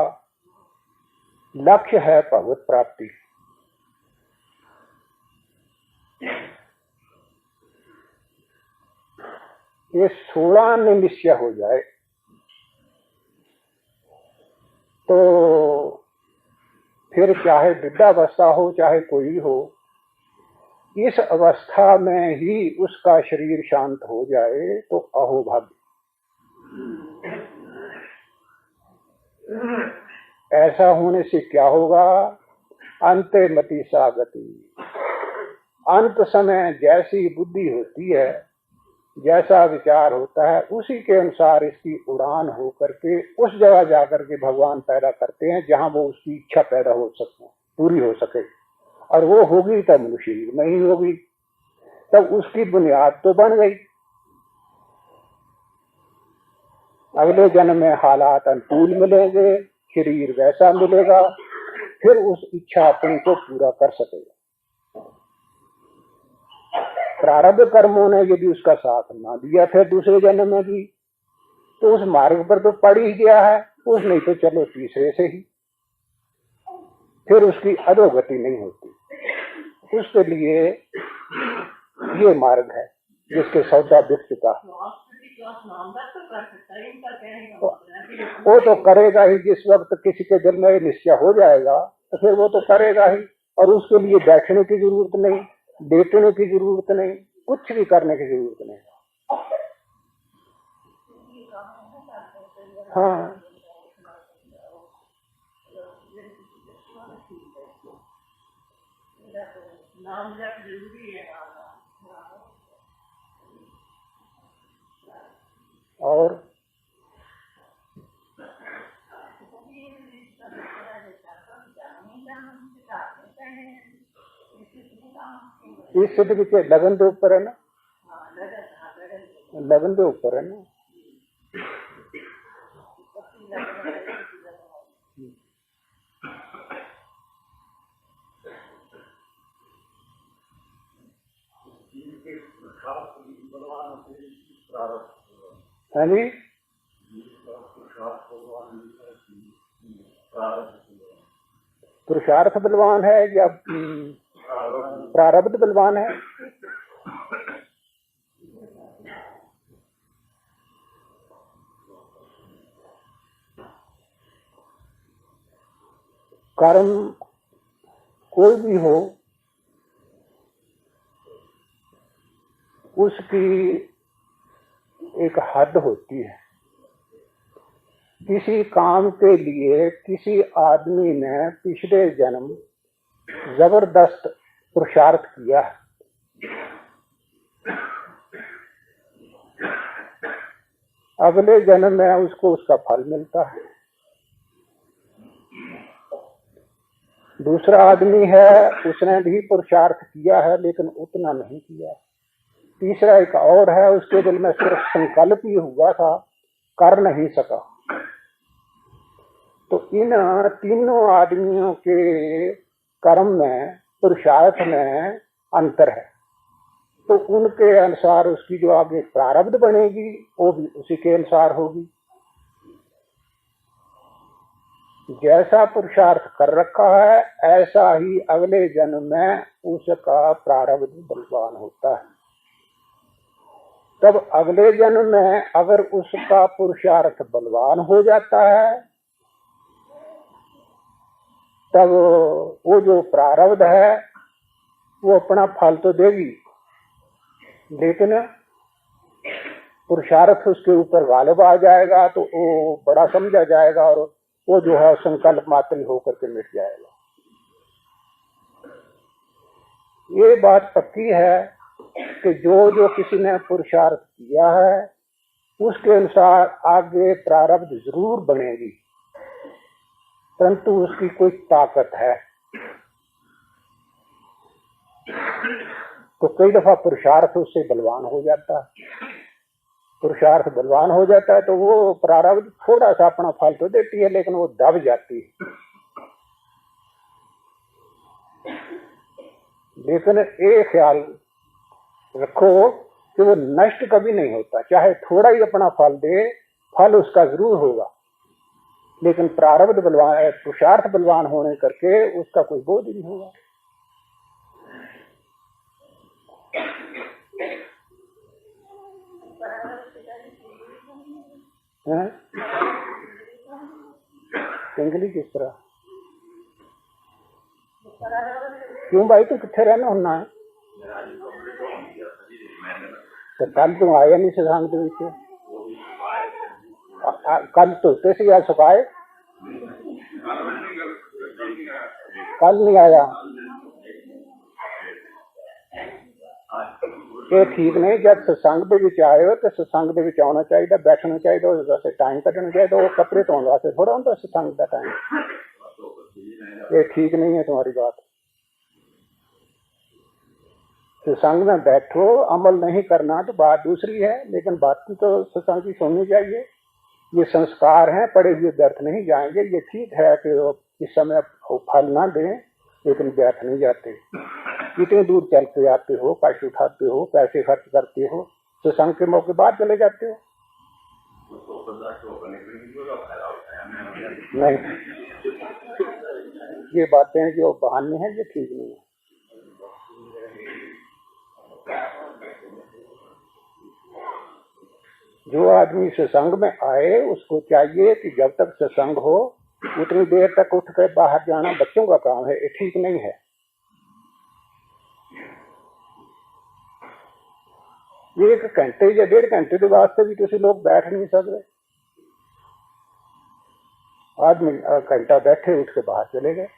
लक्ष्य है भगवत प्राप्ति, ये 16 में निश्चय हो जाए, तो फिर चाहे वृद्धावस्था हो चाहे कोई हो, इस अवस्था में ही उसका शरीर शांत हो जाए तो अहो भाग्य। ऐसा होने से क्या होगा? अंते मति सा गति। अंत समय जैसी बुद्धि होती है, जैसा विचार होता है, उसी के अनुसार इसकी उड़ान हो करके उस जगह जाकर के भगवान पैदा करते हैं जहां वो उसकी इच्छा पैदा हो सके, पूरी हो सके। और वो होगी तब मनुष्य नहीं होगी, तब उसकी बुनियाद तो बन गई। अगले जन्म में हालात अनुकूल मिलेंगे, शरीर वैसा मिलेगा, फिर उस इच्छा अपनी को पूरा कर सकेगा। प्रारब्ध कर्मों ने यदि उसका साथ ना दिया फिर दूसरे जन्म में भी, तो उस मार्ग पर तो पड़ ही गया है, उस नहीं तो चलो तीसरे से ही, फिर उसकी अधोगति नहीं होती। उसके लिए ये मार्ग है जिसके सौदा व्यक्ति का वो तो करेगा ही। जिस वक्त किसी के दिल में निश्चय हो जाएगा तो फिर वो तो करेगा ही, और उसके लिए बैठने की जरूरत नहीं, लेटने की जरूरत नहीं, कुछ भी करने की जरूरत नहीं। हाँ, और इस सिद्ध के लगन के ऊपर है ना, लगन के ऊपर है ना। हाँ जी, पुरुषार्थ बलवान है या प्रारब्ध बलवान है? कर्म कोई भी हो, उसकी एक हद होती है। किसी काम के लिए किसी आदमी ने पिछले जन्म जबरदस्त पुरुषार्थ किया, अगले जन्म में उसको उसका फल मिलता है। दूसरा आदमी है, उसने भी पुरुषार्थ किया है लेकिन उतना नहीं किया। तीसरा एक और है, उसके दिल में सिर्फ संकल्प ही हुआ था, कर नहीं सका। तो इन तीनों आदमियों के कर्म में, पुरुषार्थ में अंतर है। तो उनके अनुसार उसकी जो आगे प्रारब्ध बनेगी वो भी उसी के अनुसार होगी। जैसा पुरुषार्थ कर रखा है ऐसा ही अगले जन्म में उसका प्रारब्ध बलवान होता है। तब अगले जन्म में अगर उसका पुरुषार्थ बलवान हो जाता है तब वो जो प्रारब्ध है वो अपना फल तो देगी, लेकिन पुरुषार्थ उसके ऊपर गालिब आ जाएगा तो वो बड़ा समझा जाएगा और वो जो है संकल्प मात्र होकर के मिट जाएगा। ये बात पक्की है कि जो जो किसी ने पुरुषार्थ किया है उसके अनुसार आगे प्रारब्ध जरूर बनेगी, परंतु उसकी कोई ताकत है। तो कई दफा पुरुषार्थ उससे बलवान हो जाता है। पुरुषार्थ बलवान हो जाता है तो वो प्रारब्ध थोड़ा सा अपना फल तो देती है लेकिन वो दब जाती है। लेकिन एक ख्याल रखो कि वो नष्ट कभी नहीं होता, चाहे थोड़ा ही अपना फल दे, फल उसका जरूर होगा, लेकिन प्रारब्ध बलवान, पुरुषार्थ बलवान होने करके उसका कोई बोझ नहीं होगा। सिंगली किस तरह? क्यों भाई तू कितने रहना होना है? तो कल तू आया नहीं सत्संग के विच? कल धोते से या सुखाए? कल नहीं आया। ये ठीक नहीं, जब सत्संग के विच आए हो तो सत्संग के विच आना चाहिए, बैठना चाहिए, उससे टाइम कटना चाहिए। वो कपड़े धोने वास्ते थोड़ा होता सत्संग का टाइम। ये ठीक नहीं है तुम्हारी बात। सत्संग में बैठो, अमल नहीं करना तो बात दूसरी है, लेकिन बात तो सत्संग की सुननी चाहिए। ये संस्कार हैं, पड़े हुए व्यर्थ नहीं जाएंगे। ये ठीक है कि इस समय फल ना दें, लेकिन व्यर्थ नहीं जाते। कितने दूर चल के आते हो, पैसे उठाते हो, पैसे खर्च करते हो, सत्संग के मौके बाद चले जाते हो। नहीं, ये बातें जो बहाने हैं ये ठीक नहीं है। जो आदमी सत्संग में आए उसको चाहिए कि जब तक सत्संग हो उतनी देर तक उठ कर बाहर जाना बच्चों का काम है, ये ठीक नहीं है। एक घंटे या 1.5 घंटे के वास्ते भी किसी लोग बैठ नहीं सकते। आदमी घंटा बैठे उठ के बाहर चले गए।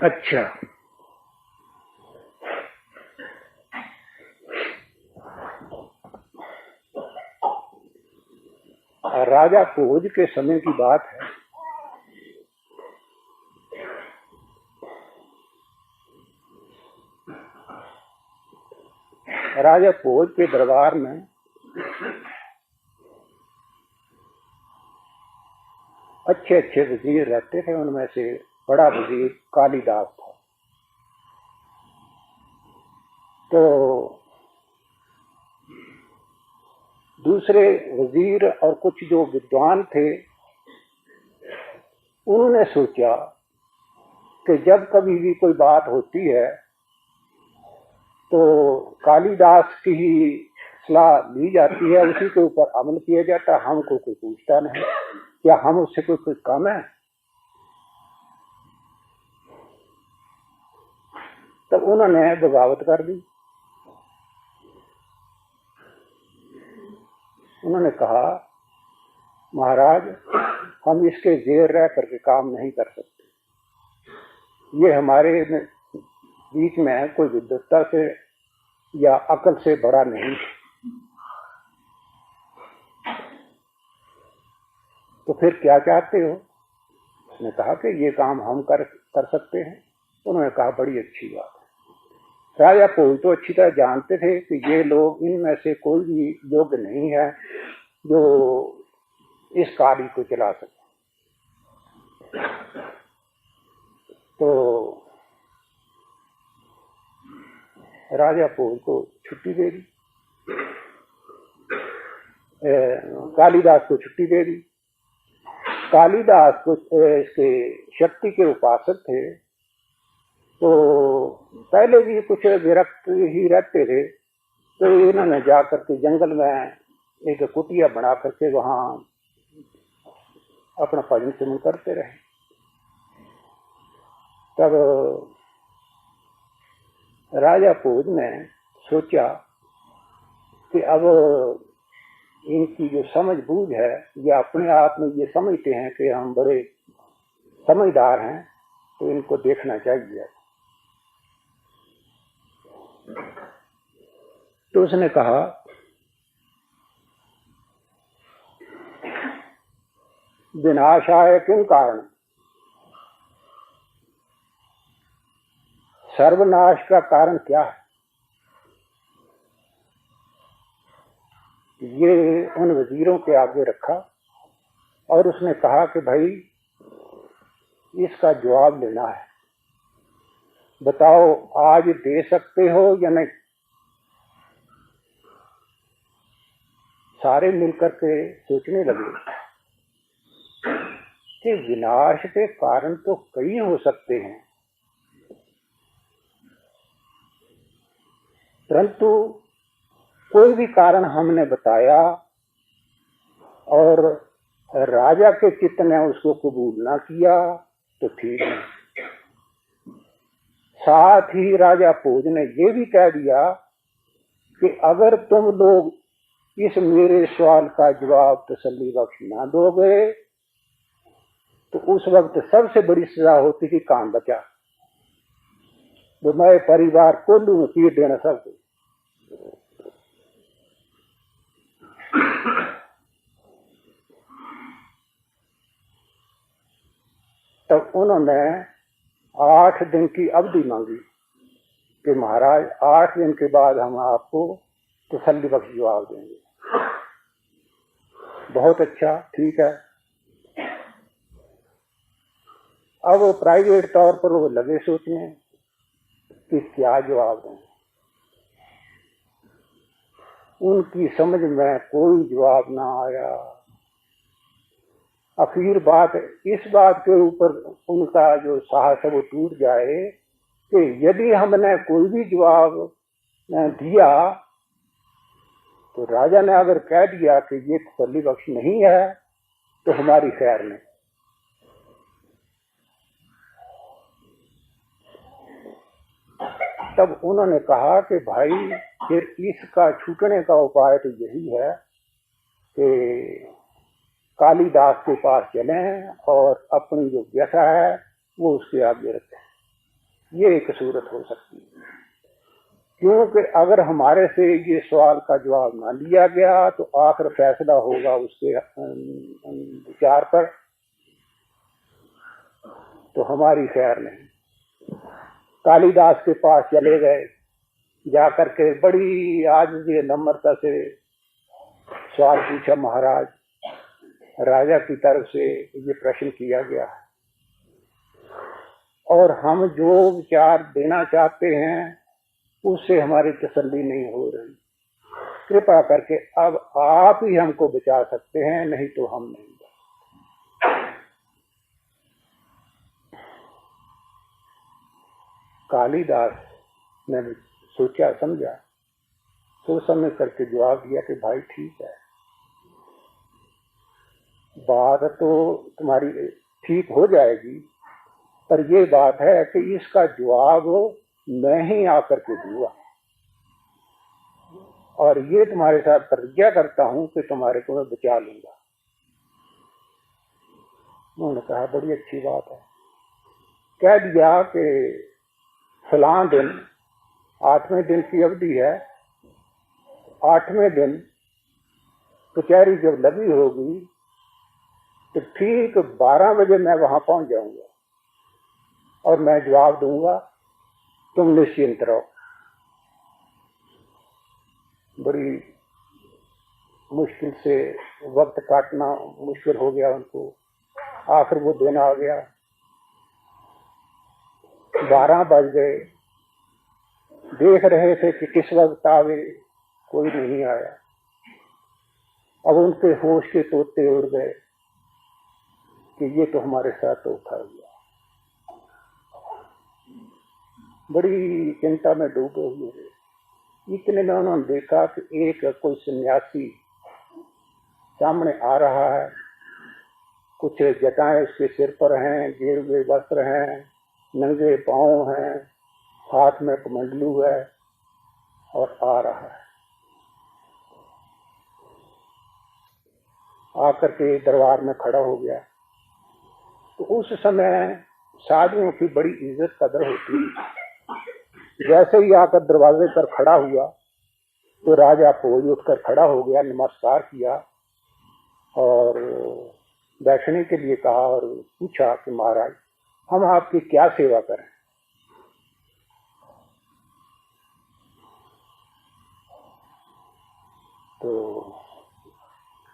अच्छा, राजा भोज के समय की बात है। राजा भोज के दरबार में अच्छे अच्छे वजीर रहते थे। उनमें से बड़ा वजीर कालिदास था। तो दूसरे वजीर और कुछ जो विद्वान थे उन्होंने सोचा कि जब कभी भी कोई बात होती है तो कालिदास की ही सलाह ली जाती है, उसी के ऊपर अमल किया जाता है, हमको कोई पूछता नहीं। क्या हम उससे कोई कम है? तो उन्होंने बगावत कर दी। उन्होंने कहा, महाराज हम इसके जेर रह करके काम नहीं कर सकते। ये हमारे बीच में कोई विद्वत्ता से या अकल से बड़ा नहीं। तो फिर क्या चाहते हो? उसने कहा कि ये काम हम कर सकते हैं। उन्होंने कहा बड़ी अच्छी बात है। राजा भोज तो अच्छी तरह जानते थे कि ये लोग, इनमें से कोई भी योग्य नहीं है जो इस कार्य को चला सके। तो राजा भोज को छुट्टी दे दी, कालिदास को छुट्टी दे दी। कालिदास को इसके शक्ति के उपासक थे, तो पहले भी कुछ विरक्त ही रहते थे, तो इन्होंने जाकर के जंगल में एक कुटिया बना करके वहां अपना भजन सुमन करते रहे। तब राजा भोज ने सोचा कि अब इनकी जो समझ बूझ है, ये अपने आप में ये समझते हैं कि हम बड़े समझदार हैं, तो इनको देखना चाहिए। तो उसने कहा विनाशाय किम कारण, सर्वनाश का कारण क्या है। ये उन वजीरों के आगे रखा और उसने कहा कि भाई इसका जवाब लेना है, बताओ आज दे सकते हो या नहीं। सारे मिलकर के सोचने लगे कि विनाश के कारण तो कई हो सकते हैं, परंतु कोई भी कारण हमने बताया और राजा के चित्त ने उसको कबूल ना किया तो ठीक है। साथ ही राजा भोज ने ये भी कह दिया कि अगर तुम लोग इस मेरे सवाल का जवाब तसल्ली बख्श ना दोगे तो उस वक्त सबसे बड़ी सजा होती कि कान बचा, तो मैं परिवार कोल्लू में पीट देना सबको। तब उन्होंने 8 दिन की अवधि मांगी कि महाराज 8 दिन के बाद हम आपको तसल्ली बख्श जवाब देंगे। बहुत अच्छा, ठीक है। अब वो प्राइवेट तौर पर वो लगे सोचने कि क्या जवाब दें। उनकी समझ में कोई जवाब ना आया। आखिर बात इस बात के ऊपर उनका जो साहस है वो टूट जाए कि यदि हमने कोई भी जवाब दिया तो राजा ने अगर कह दिया कि ये तसल्ली बख्श नहीं है तो हमारी खैर नहीं। तब उन्होंने कहा कि भाई फिर इसका छूटने का उपाय तो यही है कि कालिदास के पास चलें और अपनी जो व्यथा है वो उसके आगे रखें। ये एक सूरत हो सकती है, क्योंकि अगर हमारे से ये सवाल का जवाब ना लिया गया तो आखिर फैसला होगा उसके विचार पर, तो हमारी खैर नहीं। कालिदास के पास चले गए, जाकर के बड़ी आजिज़ी नम्रता से सवाल पूछा, महाराज राजा की तरफ से ये प्रश्न किया गया है और हम जो विचार देना चाहते हैं उससे हमारी तसल्ली नहीं हो रही, कृपा करके अब आप ही हमको बचा सकते हैं, नहीं तो हम नहीं। कालिदास ने सोचा समझा, सोच समझ करके जवाब दिया कि भाई ठीक है, बात तो तुम्हारी ठीक हो जाएगी, पर ये बात है कि इसका जवाब मैं ही आकर के दूंगा और ये तुम्हारे साथ प्रतिज्ञा करता हूं कि तुम्हारे को मैं बचा लूंगा। उन्होंने कहा बड़ी अच्छी बात है। कह दिया कि फलां दिन 8वें दिन की अवधि है, 8वें दिन कचहरी जब लगी होगी तो ठीक 12 बजे मैं वहां पहुंच जाऊंगा और मैं जवाब दूंगा, तुम निश्चिंत रहो। बड़ी मुश्किल से वक्त काटना मुश्किल हो गया उनको, आखिर वो दिन आ गया। 12 बज गए, देख रहे थे कि किस वक्त आवे, कोई नहीं आया। अब उनके होश के तोते उड़ गए कि ये तो हमारे साथ धोखा हुआ। बड़ी चिंता में डूबे हुए थे। इतने में उन्होंने देखा कि एक कोई सन्यासी सामने आ रहा है, कुछ जटाएं उसके सिर पर हैं, गिरे हुए वस्त्र हैं, नंगे पांव हैं, हाथ में कमंडलू है और आ रहा है। आकर के दरबार में खड़ा हो गया। तो उस समय साधुओं की बड़ी इज्जत कदर होती है। जैसे ही आकर दरवाजे पर खड़ा हुआ तो राजा पोज उठकर खड़ा हो गया, नमस्कार किया और बैठने के लिए कहा और पूछा कि महाराज हम आपकी क्या सेवा करें। तो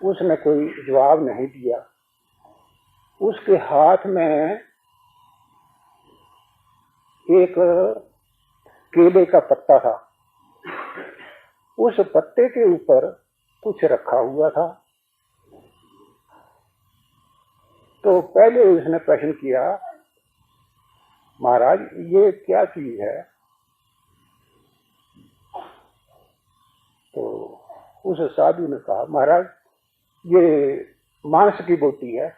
उसने कोई जवाब नहीं दिया। उसके हाथ में एक केले का पत्ता था, उस पत्ते के ऊपर कुछ रखा हुआ था। तो पहले उसने प्रश्न किया, महाराज ये क्या चीज है? तो उस साधु ने कहा, महाराज ये मांस की बोटी है।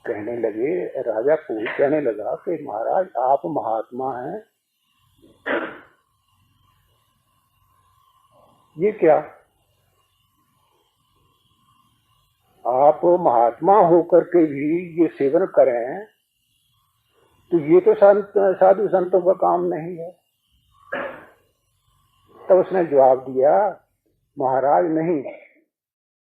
कहने लगे, राजा पूछ कहने लगा कि महाराज आप महात्मा हैं, ये क्या? आप महात्मा होकर के भी ये सेवन करें तो ये तो साधु संतों का काम नहीं है। तो उसने जवाब दिया, महाराज नहीं,